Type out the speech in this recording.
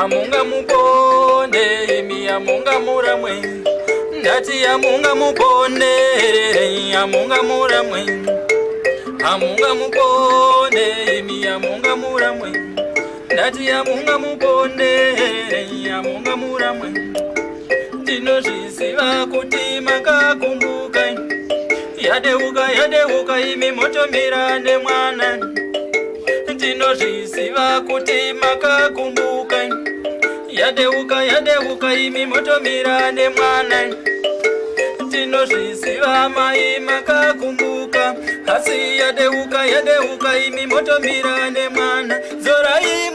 Amunga mupone imi amunga muramwe. Ndati amunga mupone amunga muramwe. Amunga mupone imi amunga muramwe. Ndati amunga mupone amunga muramwe. Ndinozviziva kuti makakumbuka. Yadeuka imi motomira nemwana. Ndinozviziva kuti makakumbuka. Yadeuka imi motomira nemwana. Ndinozviziva mai makakumbuka. Asi yadeuka imi motomira nemwana. Zorai